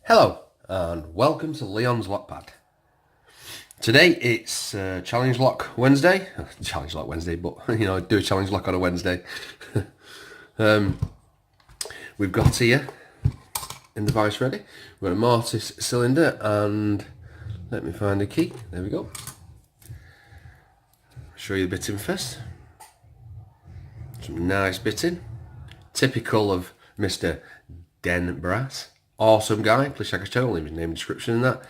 Hello and welcome to Leon's Lock Pad. Today it's Challenge Lock Wednesday. Challenge Lock Wednesday, but do a challenge lock on a Wednesday. We've got here in the vice ready. We've got a mortise cylinder and let me find a key. There we go. Show you the bitting first. Some nice bitting. Typical of Mr. Den Brass. Awesome guy, please check his channel, leave his name and description in that.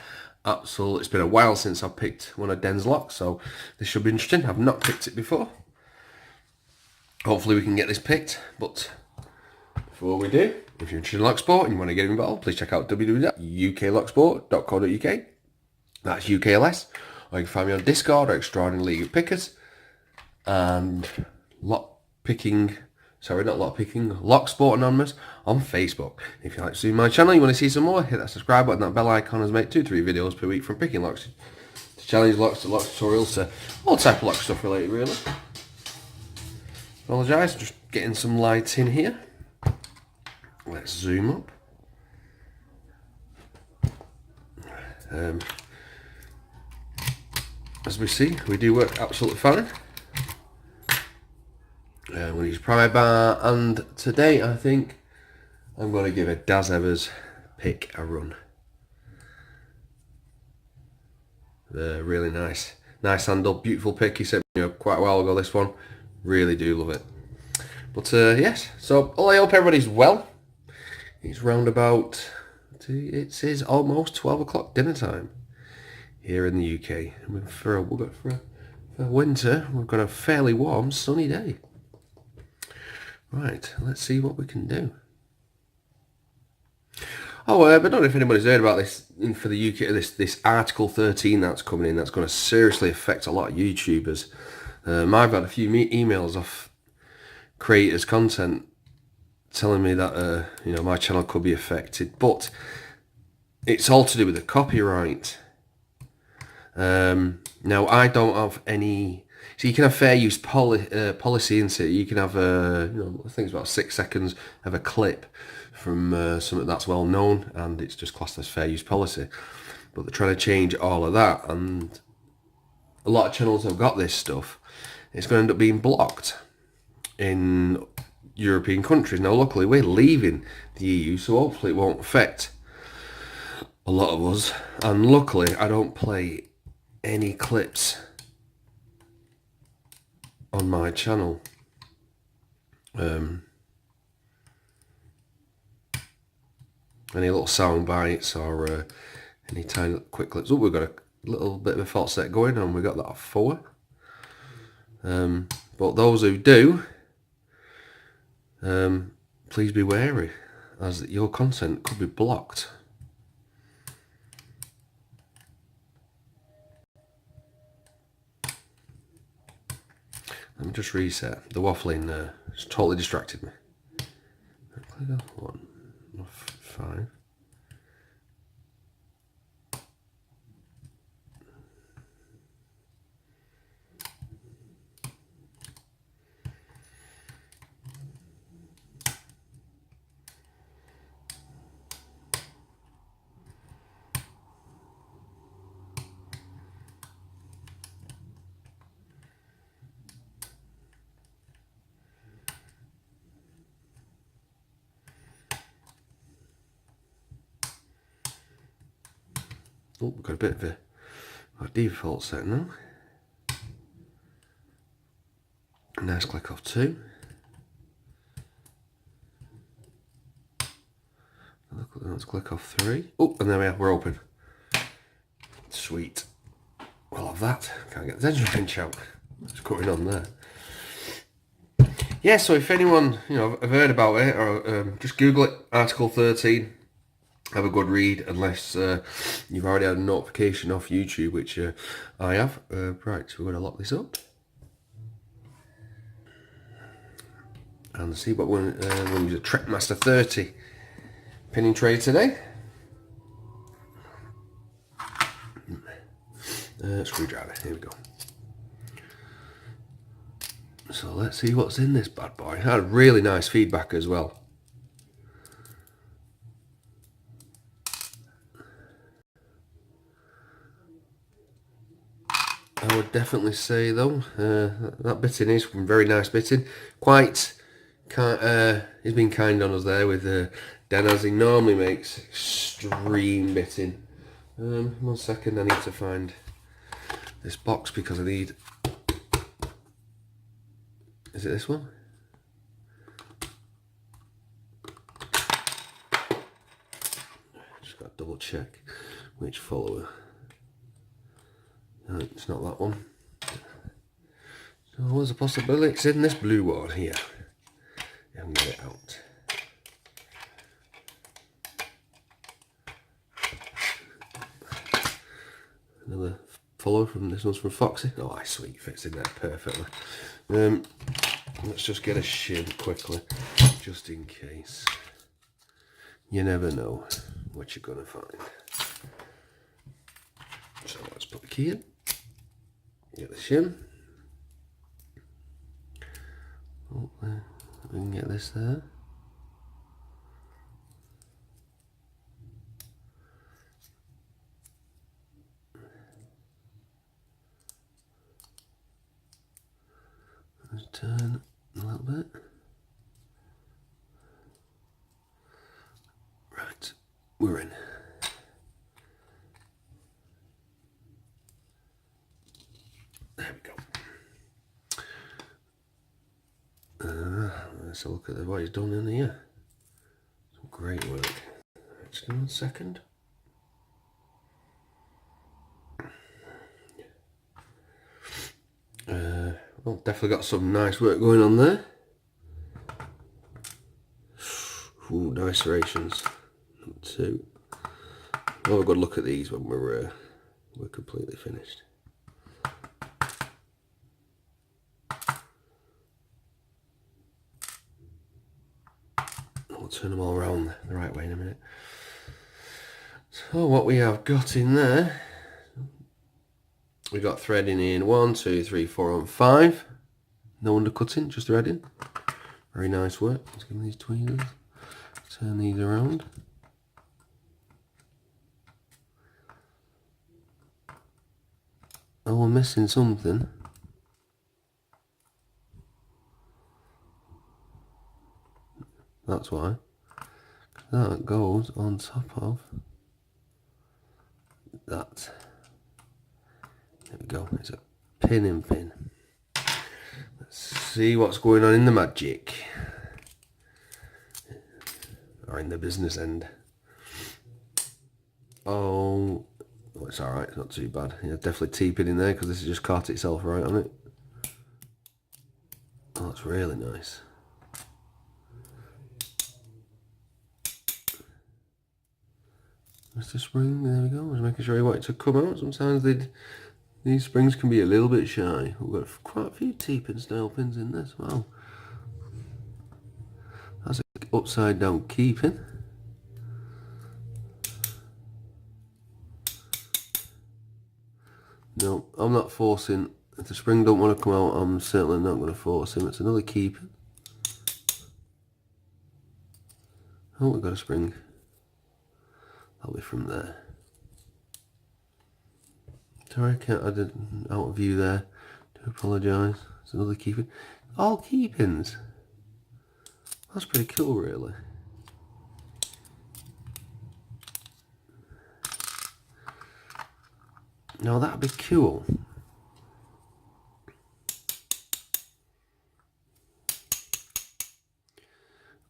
Absolutely, it's been a while since I've picked one of Den's locks, so this should be interesting. I've not picked it before. Hopefully we can get this picked, but before we do, if you're interested in lock sport and you want to get involved, please check out www.uklocksport.co.uk. That's UKLS, or you can find me on Discord or Extraordinary League of Pickers. And Lock Sport Anonymous on Facebook. If you like to see my channel, you want to see some more, hit that subscribe button, that bell icon, as I make 2-3 videos per week from picking locks to challenge locks to lock tutorials to all type of lock stuff related really. Apologise, just getting some light in here. Let's zoom up. As we see, we do work absolutely fine. We'll use pry bar, and today I think I'm going to give a Daz Evers pick a run. Really nice handle, beautiful pick. He sent me quite a while ago this one. Really do love it. But yes, so I hope everybody's well. It's round about, it is almost 12 o'clock dinner time here in the UK. And for winter, we've got a fairly warm, sunny day. Right, let's see what we can do. Oh, but I don't know if anybody's heard about this for the UK. This Article 13 that's coming in. That's going to seriously affect a lot of YouTubers. I've had a few emails off creators, content, telling me that my channel could be affected, but it's all to do with the copyright. Now I don't have any. So you can have fair use policy, and so you can have I think it's about 6 seconds of a clip from something that's well known, and it's just classed as fair use policy. But they're trying to change all of that, and a lot of channels have got this stuff. It's going to end up being blocked in European countries. Now, luckily, we're leaving the EU, so hopefully it won't affect a lot of us. And luckily, I don't play any clips on my channel. Any little sound bites or any tiny quick clips. Oh, we've got a little bit of a fault set going on. We've got that off 4. But those who do, please be wary, as your content could be blocked. Let me just reset. The waffling has totally distracted me. Click off 1, off 5. Oh, we've got a bit of a default set now. Nice click off 2. Let's click off 3. Oh, and there we are, we're open. Sweet. We'll have that. Can't get the tension wrench out. What's going on there? Yeah, so if anyone, have heard about it, or just Google it, Article 13. Have a good read, unless you've already had a notification off YouTube, which I have. Right, so we're going to lock this up. And see what we're going to use a Trekmaster 30 pinning tray today. Screwdriver, here we go. So let's see what's in this bad boy. I had really nice feedback as well. I would definitely say though, that bitting is very nice bitting. Quite, he's been kind on us there with Den, as he normally makes extreme bitting. 1 second, I need to find this box because I need. Is it this one? Just got to double check which follower. No, it's not that one. So there's a possibility it's in this blue one here. I can get it out. Another follower from this one's from Foxy. Oh, sweet, fits in there perfectly. Let's just get a shim quickly, just in case. You never know what you're gonna find. So let's put the key in. Get the shim. Oh, we can get this there. Let's turn a little bit. Right, we're in. There we go. Let's have a look at what he's done in here. Some great work. Just give me 1 second. Well, definitely got some nice work going on there. Ooh, nice serrations. 2. We'll have a good look at these when we're completely finished. We'll turn them all around the right way in a minute. So what we have got in there, we got threading in 1, 2, 3, 4 and 5. No undercutting, just threading. Very nice work. Let's give me these tweezers. Turn these around. Oh, we're missing something. That's why. That goes on top of that. There we go. It's a pin and pin. Let's see what's going on in the magic. Or in the business end. Oh, well, it's alright, it's not too bad. Yeah, definitely T-pin in there because this has just caught itself right on it. Oh, that's really nice. Mr. Spring, there we go. Just making sure you want it to come out. Sometimes these springs can be a little bit shy. We've got quite a few T-pin style pins in this. Wow. That's an upside down key pin. No, I'm not forcing. If the spring don't want to come out, I'm certainly not going to force him. It's another key pin. Oh, we've got a spring. That'll be from there. Sorry, I did out of view there. Do apologise. It's another key pin. All key pins. That's pretty cool, really. Now that'd be cool.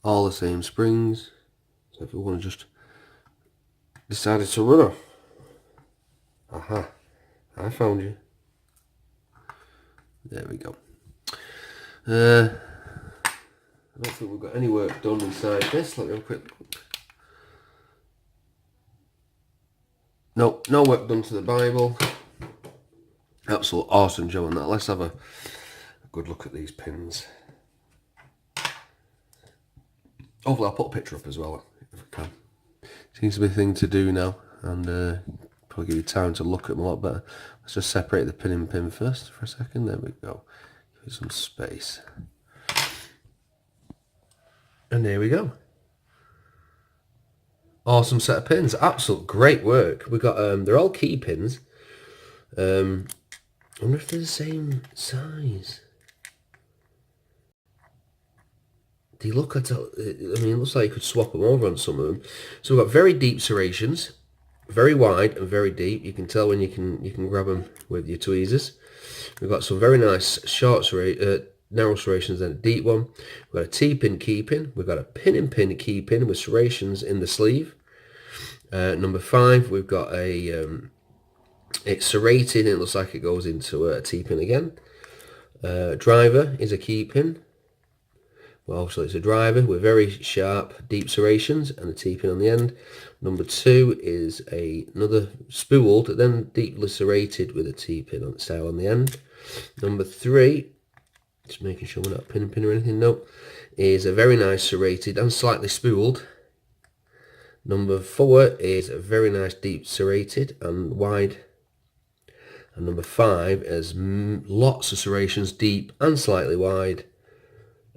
All the same springs. So if we want to just decided to run off. Aha. I found you. There we go. I don't think we've got any work done inside this. Let me have a quick look. No, no work done to the Bible. Absolute awesome job on that. Let's have a good look at these pins. Hopefully I'll put a picture up as well, if I can. Seems to be a thing to do now, and probably give you time to look at them a lot better. Let's just separate the pin and pin first for a second. There we go. Give it some space. And there we go. Awesome set of pins. Absolute great work. We got they're all key pins. I wonder if they're the same size. They look at, I mean, it looks like you could swap them over on some of them. So we've got very deep serrations, very wide and very deep. You can tell when you can grab them with your tweezers. We've got some very nice narrow serrations and a deep one. We've got a T-pin keeping. We've got a pin and pin keeping with serrations in the sleeve. Number 5, we've got it's serrated. It looks like it goes into a T-pin again. Driver is a keeping. Well, so it's a driver with very sharp, deep serrations and a T-pin on the end. Number 2 is another spooled, then deeply serrated with a T-pin on style on the end. Number 3, just making sure we're not pin or anything, no, is a very nice serrated and slightly spooled. Number 4 is a very nice deep serrated and wide. And number 5 is lots of serrations, deep and slightly wide.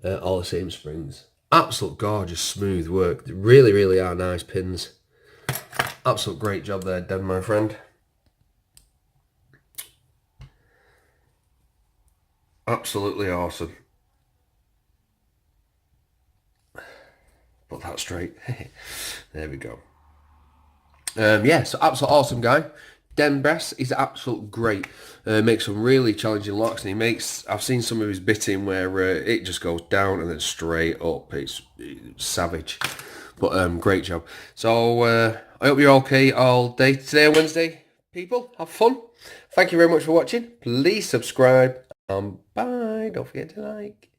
All the same springs. Absolute gorgeous smooth work. They really, really are nice pins. Absolute great job there, Dan, my friend. Absolutely awesome. Put that straight. There we go. Yeah, so absolute awesome guy. Den Brass is absolute great. Makes some really challenging locks, and I've seen some of his bitting where it just goes down and then straight up. It's savage, but great job. So I hope you're okay all day today on Wednesday, people. Have fun. Thank you very much for watching. Please subscribe and bye. Don't forget to like.